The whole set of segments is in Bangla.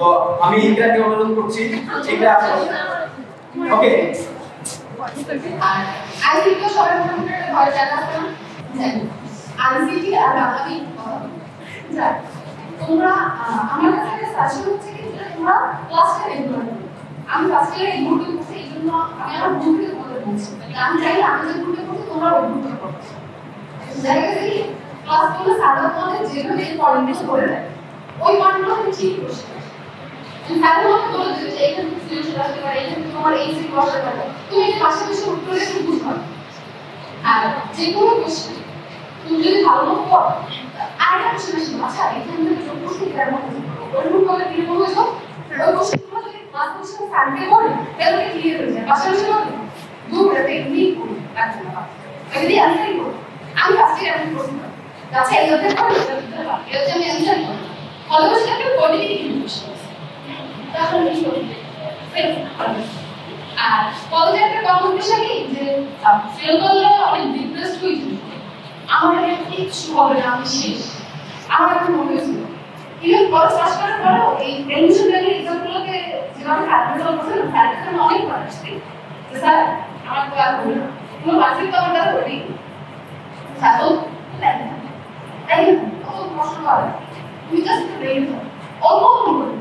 তো আমি ইকরাকে অনুরোধ করছি ইকরা ওকে আর আইসিটি তো সবাই মোটামুটি একটা ভয় জায়গা আছে না আইসিটি আর বাঙালি যাক তোমরা আমার কাছে একটা সাজেশন হচ্ছে কি তোমরা ক্লাসটা রেগুলার করো আমি ফার্স্ট ইয়ারে এই গ্রুপে পড়ছি এই জন্য আমি আমার গ্রুপে তোমাদের বলছি আমি চাই আমি যে গ্রুপে পড়ছি তোমরা ওই গ্রুপে পড়ো দেখা গেছে কি ক্লাসগুলো সারা তোমাদের যেভাবে পয়েন্টগুলো করে দেয় ওই পয়েন্টগুলো তুমি ঠিক করছো তাহলে তোমাকে বলে দেবে যে এইখানে সলিউশন আসতে পারে এইখানে তোমার এই সিট বসাতে পারে তুমি এই পাশাপাশি উত্তরে তুমি বুঝবা আর যে কোনো কোশ্চেন তুমি যদি ভালো মতো পড়ো আর একটা কোশ্চেন আসবে আচ্ছা এখানে তুমি যোগ করছি এটার মধ্যে ওরকম করে ক্লিয়ার হয়ে যাও ওই কোশ্চেনগুলো যদি ক্লাস কোশ্চেন সার্ভে করে তাহলে ক্লিয়ার হয়ে যায় পাশাপাশি হবে দুটো টেকনিক করে রাখতে হবে যদি অ্যান্সারই করো আমি ফার্স্টে এমন প্রশ্ন আচ্ছা এই অধ্যায় পড়ো এটা হচ্ছে আমি অ্যান্সার করব অলওয়েজ একটা কোঅর্ডিনেটিং কোশ্চেন তাহলে কি করবে আর কলেজে একটা কমন বিষয় কি যে ফেল করলে অনেক ডিপ্রেসড হয়ে যাবে আমার কিছু হবে না আমি শেষ আমার এখন মনে হয়েছিল ইভেন কলেজ পাস করার পরেও এই এডমিশন লেভেল এক্সামগুলোকে যেভাবে হ্যান্ডেল করছে না স্যারকে আমি অনেক বার আসছি স্যার আমার তো আর হবে না কোনো বাচ্চাকে তো আমার দ্বারা করি স্যার তো তাই কষ্ট করে তুমি জাস্ট একটু রেডি থাকো অল্প করে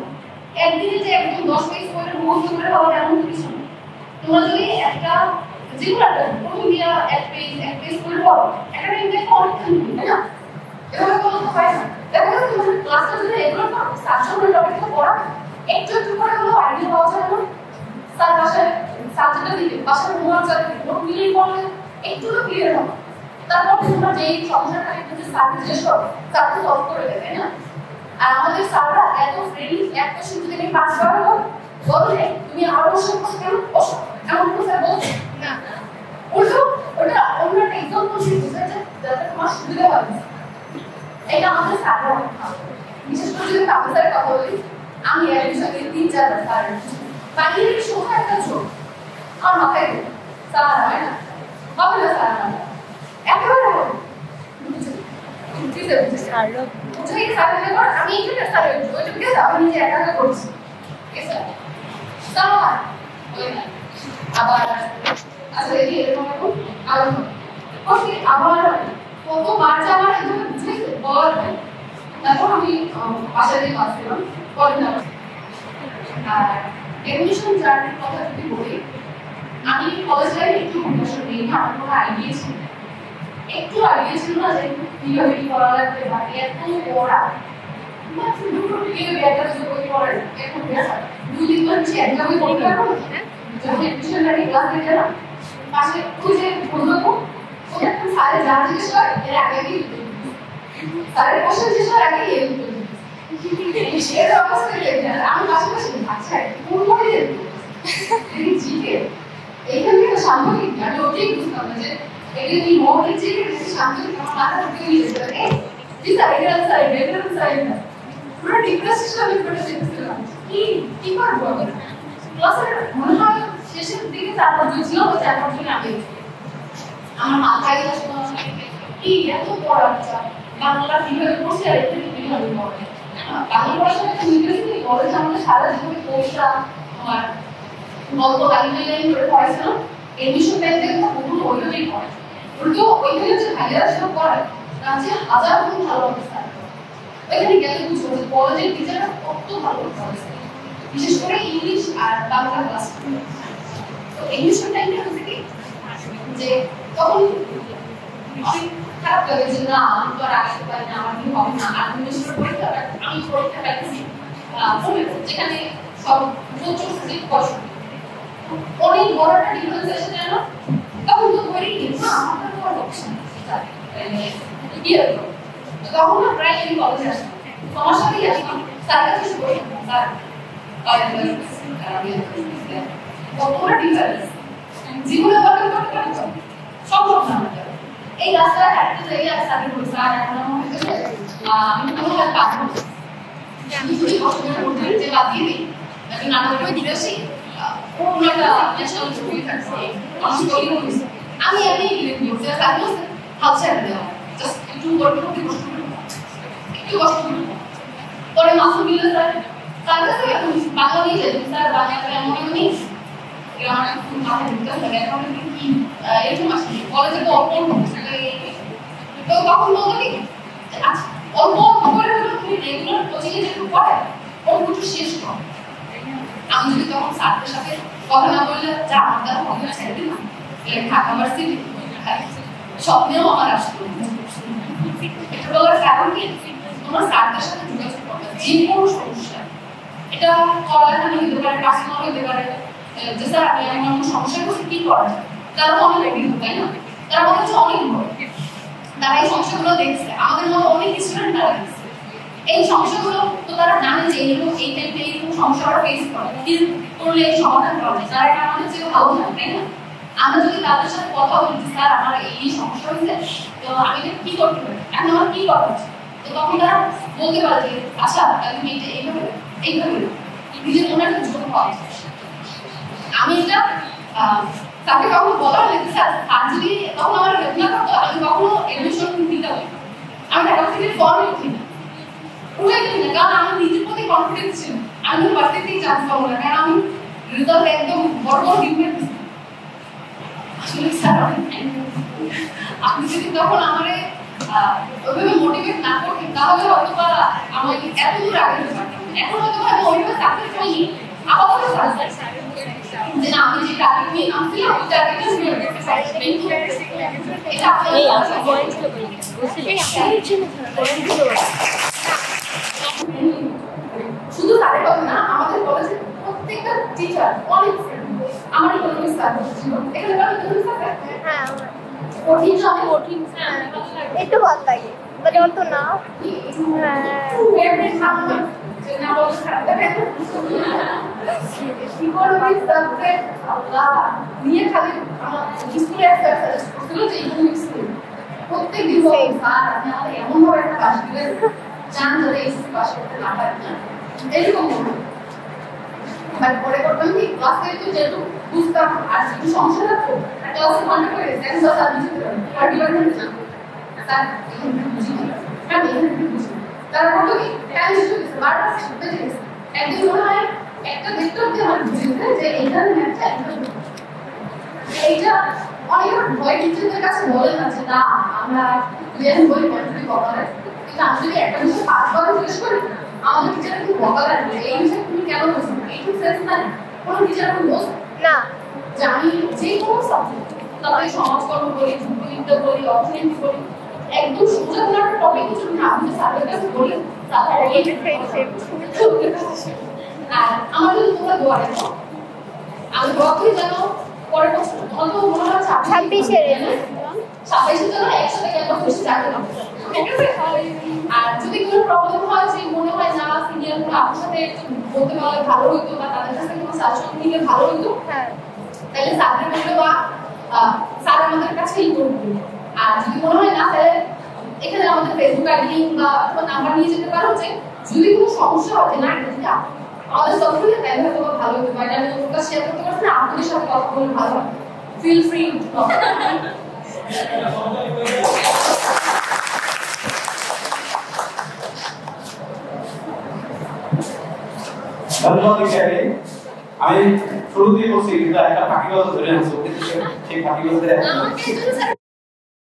একদিনে যে একদম 10 পেজ করে মুখস্থ করে হবে এমন কিছু না তোমরা যদি একটা যেগুলো প্রথম দিয়া এক পেজ করে পড়ো একটা ইংলিশ অনেকখানি তাই না এভাবে কোনো তো হয় না দেখো তোমার ক্লাসটা যদি এগুলো না সাবজেক্টের টপিকটা পড়া একটু একটু করে হলো আইডিয়া পাওয়া যায় না স্যার বাসায় সাবজেক্টটা দিলে বাসায় হোমওয়ার্ক করে নোট মিলিয়ে পড়লে একটু তো ক্লিয়ার হবে তারপর তোমরা যেই সমস্যাটা একটু স্যারকে জিজ্ঞেস করো স্যার তো সলভ করে দেবে তাই না আর আমাদের স্যাররা এত ফ্রেন্ডলি এক কোশ্চেন যদি আমি 5 বার বললে তুমি আরো কোশ্চেন করতে কেন এমন কোনো স্যার বলছে না উল্টো ওটা অন্য একটা এক্সাম্পল দিয়ে বুঝাতে যাতে তোমার সুবিধা হয় এটা আমাদের স্যাররা বিশেষ করে যদি কাপড় স্যারের কথা বলি আমি এর বিষয়ে 3-4 বার স্যার বাইরের সময় একটা ছোট আমার মাথায় স্যার হয় না হবে না স্যার একেবারে হবে আমি এখানে স্যার ওইটা ঠিক আছে আমি নিজে একা একা করছি স্যার আবার আচ্ছা এই এরকম আবার কতবার যে আমার একদম বুঝেছে বলার হয় তারপর আমি বাসায় দিয়ে আসছিলাম পরে না আর এডমিশন জার্নির কথা যদি বলি আমি কলেজ লাইফে একটু কম্পিটিশন নিয়ে আমার কোনো আইডিয়া ছিল একটু আইডিয়া ছিল না যে কিভাবে কি করা লাগবে বা এত পড়া দুটো থেকে একটা বই পড়ার এখন দুদিন তো হচ্ছে একটা বই পড়তে পারবো যখন এডমিশন জার্নি ক্লাস দিতে না পাশে খুঁজে বলবো ওটা স্যারের যা জিজ্ঞেস করে এর আগে স্যারের কোশ্চেন জিজ্ঞেস করার আগে এর এর অবস্থা আমি পাশাপাশি আচ্ছা কোন পড়ে জিকে এইখান থেকে সাংঘাতিক আমি ওটাই বুঝতাম না যে এগুলো কি মৌলিক জিকে সাংঘাতিক আমার মাথা ঢুকে গিয়েছে জি স্যার এটা স্যার এটা স্যার পুরো ডিপ্রেশন আমি করে দিয়েছিলাম কি করবো আমি ক্লাসের মনে হয় শেষের দিকে তারপর বুঝলো যে এখন জন্য আমি আমার মাথায় কি এত পড়াচ্ছা বাংলা কিভাবে পড়ছে আর এটা কিভাবে পড়ে বাংলা পড়াশোনা তো ইংরেজি কলেজ আমাদের সারা জীবনে পড়া আমার গল্প লাইন করে পড়াইছে না এডমিশন টাইম থেকে পুরো ওইভাবেই পড়ে উল্টো ওইখানে যে ভাইয়ারা সব পড়ায় তার যে হাজার গুণ ভালো অবস্থা ওইখানে গেলে বুঝবো যে কলেজের টিচাররা কত ভালো পড়াইছে বিশেষ করে ইংলিশ আর বাংলা ক্লাস তো এডমিশন টাইমটা হচ্ছে কি যে তখন অনেক খারাপ লাগে যে না আমি তো আর আসতে পারি না আমার কি হবে না আর এডমিশনের পরীক্ষা আমি পরীক্ষা পাইছি যেখানে সব প্রচুর সিট কষ্ট অনেক বড় একটা ডিফারেন্স এসে যায় না তখন তো করি না আমার তো আর অপশন কি হলো তখন না প্রায় আমি কলেজে আসতাম তোমার সাথেই আসতাম স্যার কাছে এসে বসে স্যার কতটা ডিফারেন্স জীবনে বলেন করতে পারতো সম্ভব না এই রাস্তায় হাঁটতে যাই আর স্যারের বলছে আর এখন আমার হচ্ছে আমি কোনো কাজ পাবো আমি যদি হসপিটাল করতে যে বাদ দিয়ে দিই আমি নাটকেও ঘুরে আসি কোনো একটা ন্যাশনাল ছবি থাকছে আমার স্টোরি বলছি আমি এমনি লিখবো যে স্যার বলছে হাল ছেড়ে দেওয়া জাস্ট একটু একটু কষ্ট করবো পরে মাসুম মিলে স্যার কাছে বাংলা নিয়ে যাই স্যার বাংলা এমন এমনি গ্রামার খুব মাথায় ঢুকতে থাকে এখন কি এরকম আসলে কলেজে তো অল্প অল্প তো তখন বলতো কি আচ্ছা অল্প অল্প করে হলো তুমি রেগুলার কোচিংয়ে যেটুকু পড়ে অল্প একটু শেষ করো। আমি যদি তখন স্যারদের সাথে কথা না বললে যা আমার দ্বারা হবে ছেড়ে দিন ঢাকা ভার্সিটি স্বপ্নেও আমার আসতো এটা বলার কারণ কি তোমার স্যারদের সাথে যোগাযোগ করতে যে কোনো সমস্যা এটা পড়ালেখা নিয়ে হতে পারে পার্সোনাল হতে পারে যে স্যার আমি এমন সমস্যা করছি কি করা যায় তারা অনেক অভিজ্ঞ তাই না তারা আমাদের কাছে অনেক বড় তারা এই সমস্যাগুলো দেখছে আমাদের মতো অনেক স্টুডেন্ট তারা দেখছে এই সমস্যাগুলো তো তারা জানে যে এইরকম এই টাইপের এইরকম সমস্যাটা ফেস করে কি করলে এই সমাধান করা যায় তারা এটা আমাদের চেয়ে ভালো জানে তাই না আমরা যদি তাদের সাথে কথা বলি স্যার আমার এই সমস্যা হয়েছে তো আমি এটা কি করতে পারি এখন আমার কি করা উচিত তো তখন তারা বলতে পারে যে আচ্ছা তুমি এটা এইভাবে নিজের মনে একটা জোর পাওয়া আমি এটা তাকে কখনো বলা হলে স্যার আর যদি তখন আমার হেল্প না করতো আমি কখনো এডমিশন দিতে পারি আমি ঢাকা থেকে ফর্মে উঠি না উঠে দিই না কারণ আমার নিজের প্রতি কনফিডেন্স ছিল আমি ভার্সিটিতেই চান্স পাবো না কারণ আমি রেজাল্ট একদম বড় বড় ডিউমেন্ট আসলে স্যার আপনি যদি তখন আমারে ওইভাবে মোটিভেট না করতেন তাহলে হয়তো বা আমাকে এত দূর আগে যেতে পারতাম এখন হয়তো আমি ওইভাবে সাকসেস হইনি আপাতত সাকসেস যে না আমি যে টার্গেট নিয়ে নামছিলাম ওই টার্গেটটা শুরু করতে পারছি এটা আপনাদের শুধু তাদের কথা না আমাদের কলেজের প্রত্যেকটা টিচার অনেক ফ্রেন্ড আমার ইকোনমিক্স স্যার ছিল এখানে কারো ইকোনমিক্স স্যার হ্যাঁ কঠিন সময় কঠিন স্যার একটু ভালো লাগে বাট অত না ফেভারিট সাবজেক্ট যে না বলতে খারাপ লাগে ইকোনমিক্স সাবজেক্ট আল্লাহ নিয়ে খালি আমার স্কুলে একটা ছিল যে ইকোনমিক্স প্রত্যেক দিন স্যার আপনি আমাদের এমন ভাবে একটা পাশ দিলেন জান যাতে এসএসসি পাশ করতে না পারেন না এরকম বাট পরে করতাম কি ক্লাসে তো যেহেতু বুঝতাম আর একটু সমস্যা থাকতো ক্লাসে কন্ট্যাক্ট করে দেন স্যার বুঝতে পারেন আর ডিপার্টমেন্টে যান স্যার বুঝি হ্যাঁ বুঝি তারা বলতো কি টাইম শেষ হয়ে গেছে বারবার শিখতে গেছে একদিন মনে হয় একটা দেখতে হতে আমার বুঝিয়েছে যে এইখানে ম্যাথটা এইটা অনেক ভয় টিচারদের কাছে বলে না যে না আমরা ক্লিয়ার বই পড়তে বলা হয় কিন্তু আমি যদি একটা বিষয় পাঁচবার জিজ্ঞেস করি আমাদের টিচার একটু বকা লাগবে এই বিষয়ে তুমি কেন বলছো এইটুকু সেন্স না কোনো টিচার এখন বলছো না যে আমি যে কোনো সাবজেক্ট তারপরে সমাজকর্ম বলি যুক্তিবিদ্যা বলি অর্থনীতি বলি একদম সোজা কোনো একটা টপিক যদি আমি স্যারের কাছে বলি তাহলে আর আমার যদি তোমরা দোয়া দেখো আমি দোয়া করি যেন পরের বছর অন্ত মনে হয় 26-এর 26-এর জন্য একসাথে কেন খুশি থাকতে হবে আর যদি কোনো প্রবলেম হয় যে মনে হয় না সিনিয়র কোনো আপনার সাথে বলতে পারলে ভালো হইতো বা তাদের কাছে কোনো সাজেশন নিলে ভালো হইতো তাহলে স্যারকে বলবে বা স্যার আমাদের কাছেই করবে আর যদি মনে হয় না তাহলে এখানে আমাদের ফেসবুক আইডি বা নাম্বার নিয়ে যেতে পারো যে যদি কোনো সমস্যা হয় না এটা যদি আমাদের সবগুলো তাহলে হয়তো ভালো হতে পারে আমি ওর কাছে শেয়ার করতে পারছি না আপনাদের সাথে কথা বলে ভালো হয় ফিল ফ্রি ধন্যবাদ বিজ্ঞানী আমি শুরুতেই বলছি কিন্তু একটা ফাঁকি কথা ধরে আনছো সেই ফাঁকি কথা